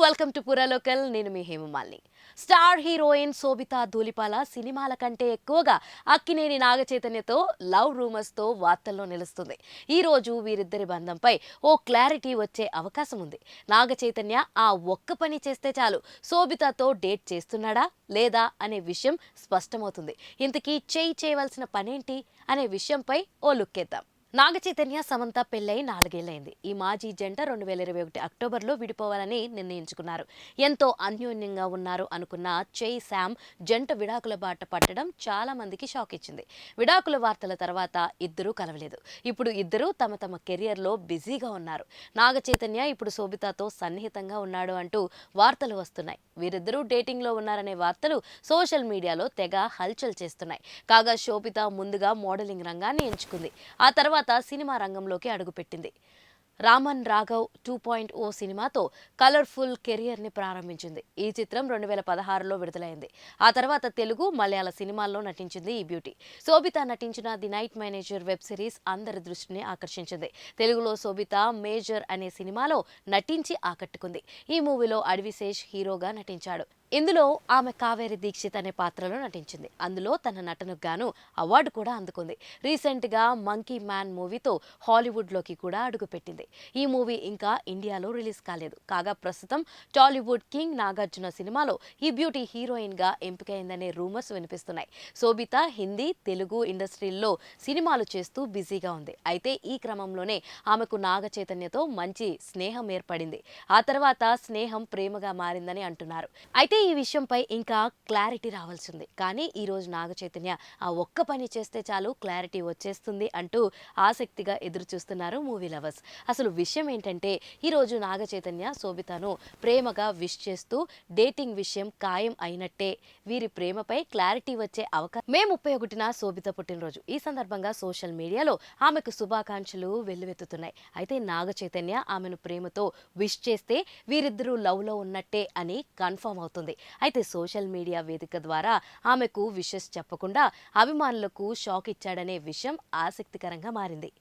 Welcome to పురా local. నేను మీ Hema Malini. Star heroine Sobhita Dhulipala సినిమాల కంటే ఎక్కువగా అక్కినేని నాగచైతన్యతో లవ్ రూమర్స్ తో వార్తల్లో నిలుస్తుంది. ఈ రోజు వీరిద్దరి బంధంపై ఓ క్లారిటీ వచ్చే అవకాశం ఉంది. నాగచైతన్య ఆ ఒక్క పని చేస్తే చాలు శోభితాతో డేట్ చేస్తున్నాడా లేదా అనే విషయం స్పష్టమవుతుంది. ఇంతకీ చేయవలసిన పనేంటి అనే విషయంపై ఓ లుక్కేద్దాం. నాగచైతన్య సమంత పెళ్లై 4 ఏళ్లైంది. ఈ మాజీ జంట 2021 అక్టోబర్లో విడిపోవాలని నిర్ణయించుకున్నారు. ఎంతో అన్యోన్యంగా ఉన్నారు అనుకున్న శామ్ జంట విడాకుల బాట పట్టడం చాలా మందికి షాక్ ఇచ్చింది. విడాకుల వార్తల తర్వాత ఇద్దరూ కలవలేదు. ఇప్పుడు ఇద్దరూ తమ తమ కెరియర్లో బిజీగా ఉన్నారు. నాగచైతన్య ఇప్పుడు శోభితాతో సన్నిహితంగా ఉన్నాడు అంటూ వార్తలు వస్తున్నాయి. వీరిద్దరూ డేటింగ్లో ఉన్నారనే వార్తలు సోషల్ మీడియాలో తెగ హల్చల్ చేస్తున్నాయి. కాగా శోభిత ముందుగా మోడలింగ్ రంగాన్ని ఎంచుకుంది. ఆ తర్వాత సినిమా రంగంలోకి అడుగుపెట్టింది. రామన్ రాఘవ్ 2.0 సినిమాతో కలర్ఫుల్ కెరియర్ ని ప్రారంభించింది. ఈ చిత్రం 2016లో విడుదలైంది. ఆ తర్వాత తెలుగు, మలయాళ సినిమాల్లో నటించింది ఈ బ్యూటీ. శోభిత నటించిన the night manager web series అందరి దృష్టిని ఆకర్షించింది. తెలుగులో శోభిత మేజర్ అనే సినిమాలో నటించి ఆకట్టుకుంది. ఈ మూవీలో అడవిశేష్ హీరోగా నటించాడు. ఇందులో ఆమె కావేరి దీక్షిత్ అనే పాత్రలో నటించింది. అందులో తన నటనకు గాను అవార్డు కూడా అందుకుంది. రీసెంట్ గా మంకీ మ్యాన్ మూవీతో హాలీవుడ్ లోకి కూడా అడుగుపెట్టింది. ఈ మూవీ ఇంకా ఇండియాలో రిలీజ్ కాలేదు. కాగా ప్రస్తుతం టాలీవుడ్ కింగ్ నాగార్జున సినిమాలో ఈ బ్యూటీ హీరోయిన్ గా ఎంపికైందనే రూమర్స్ వినిపిస్తున్నాయి. శోభిత హిందీ, తెలుగు ఇండస్ట్రీల్లో సినిమాలు చేస్తూ బిజీగా ఉంది. అయితే ఈ క్రమంలోనే ఆమెకు నాగ చైతన్యతో మంచి స్నేహం ఏర్పడింది. ఆ తర్వాత స్నేహం ప్రేమగా మారిందని అంటున్నారు. అయితే ఈ విషయంపై ఇంకా క్లారిటీ రావాల్సింది. కానీ ఈ రోజు నాగ చైతన్య ఆ ఒక్క పని చేస్తే చాలు క్లారిటీ వచ్చేస్తుంది అంటూ ఆసక్తిగా ఎదురు చూస్తున్నారు మూవీ లవర్స్. అసలు విషయం ఏంటంటే ఈ రోజు నాగ చైతన్య శోభితను ప్రేమగా విష్ చేస్తూ డేటింగ్ విషయం ఖాయం అయినట్టే. వీరి ప్రేమపై క్లారిటీ వచ్చే అవకాశం. మే 31న శోభిత పుట్టినరోజు. ఈ సందర్భంగా సోషల్ మీడియాలో ఆమెకు శుభాకాంక్షలు వెల్లువెత్తుతున్నాయి. అయితే నాగ చైతన్య ఆమెను ప్రేమతో విష్ చేస్తే వీరిద్దరూ లవ్ లో ఉన్నట్టే అని కన్ఫర్మ్ అవుతుంది. అయితే సోషల్ మీడియా వేదిక ద్వారా ఆమెకు విషెస్ చెప్పకుండా అభిమానులకు షాక్ ఇచ్చాడనే విషయం ఆసక్తికరంగా మారింది.